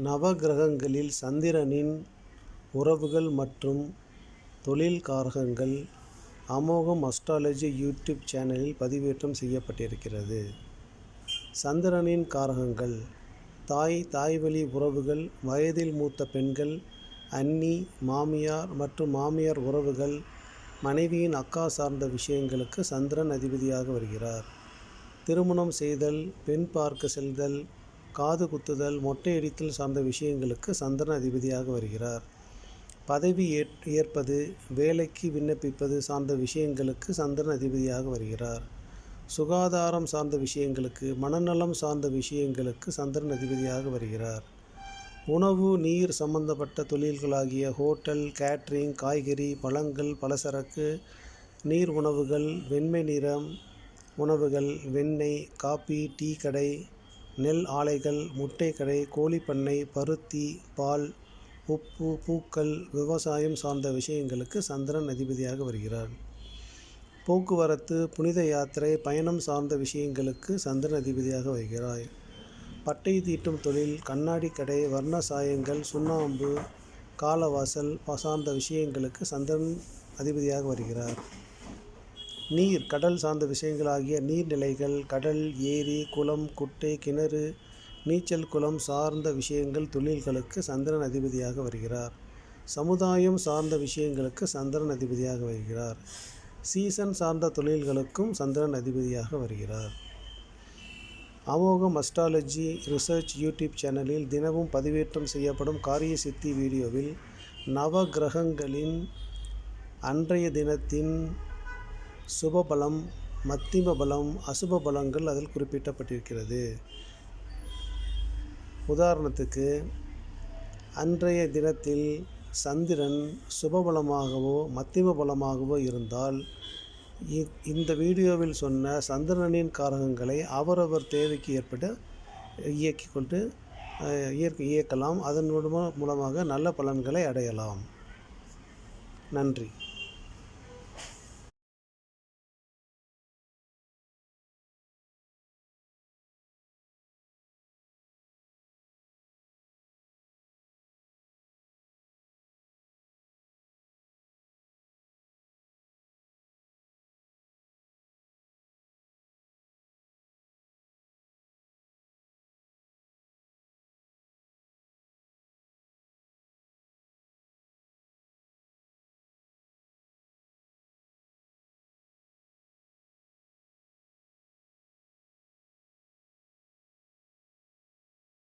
நவக்கிரகங்களில் சந்திரனின் உறவுகள் மற்றும் தொழில் காரகங்கள் அமோகம் அஸ்ட்ராலஜி யூடியூப் சேனலில் பதிவேற்றம் செய்யப்பட்டிருக்கிறது. சந்திரனின் காரகங்கள்: தாய்வழி உறவுகள், வயதில் மூத்த பெண்கள், அண்ணி, மாமியார் மற்றும் மாமியார் உறவுகள், மனைவியின் அக்கா சார்ந்த விஷயங்களுக்கு சந்திரன் அதிபதியாக வருகிறார். திருமணம் செய்தல், பெண் பார்க்க செல்தல், காது குத்துதல், மொட்டையடித்தல் சார்ந்த விஷயங்களுக்கு சந்திரன் அதிபதியாக வருகிறார். பதவி ஏற்பது, வேலைக்கு விண்ணப்பிப்பது சார்ந்த விஷயங்களுக்கு சந்திரன் அதிபதியாக வருகிறார். சுகாதாரம் சார்ந்த விஷயங்களுக்கு, மனநலம் சார்ந்த விஷயங்களுக்கு சந்திரன் அதிபதியாக வருகிறார். உணவு, நீர் சம்பந்தப்பட்ட தொழில்களாகிய ஹோட்டல், கேட்டரிங், காய்கறி, பழங்கள், பலசரக்கு, நீர் உணவுகள், வெண்மை நிறம் உணவுகள், வெண்ணெய், காபி, டீ கடை, நெல் ஆலைகள், முட்டை கடை, கோழிப்பண்ணை, பருத்தி, பால், உப்பு, பூக்கள், விவசாயம் சார்ந்த விஷயங்களுக்கு சந்திரன் அதிபதியாக வருகிறார். போக்குவரத்து, புனித யாத்திரை, பயணம் சார்ந்த விஷயங்களுக்கு சந்திரன் அதிபதியாக வருகிறார். பட்டை தீட்டும் தொழில், கண்ணாடி கடை, வர்ண சாயங்கள், சுண்ணாம்பு, காலவாசல் சார்ந்த விஷயங்களுக்கு சந்திரன் அதிபதியாக வருகிறார். நீர், கடல் சார்ந்த விஷயங்களாகிய நீர்நிலைகள், கடல், ஏரி, குளம், குட்டை, கிணறு, நீச்சல் குளம் சார்ந்த விஷயங்கள், தொழில்களுக்கு சந்திரன் அதிபதியாக வருகிறார். சமுதாயம் சார்ந்த விஷயங்களுக்கு சந்திரன் அதிபதியாக வருகிறார். சீசன் சார்ந்த தொழில்களுக்கும் சந்திரன் அதிபதியாக வருகிறார். அமோகம் அஸ்ட்ராலஜி ரிசர்ச் யூடியூப் சேனலில் தினமும் பதிவேற்றம் செய்யப்படும் காரிய சித்தி வீடியோவில் நவக்கிரகங்களின் அன்றைய தினத்தின் சுபபலம், மத்திம பலம், அசுப பலங்கள் அதில் குறிப்பிடப்பட்டிருக்கிறது. உதாரணத்துக்கு, அன்றைய தினத்தில் சந்திரன் சுபபலமாகவோ மத்திம பலமாகவோ இருந்தால் இந்த வீடியோவில் சொன்ன சந்திரனின் காரகங்களை அவரவர் தேவைக்கு ஏற்பட்டு இயக்கலாம். அதன் மூலமாக நல்ல பலன்களை அடையலாம். நன்றி.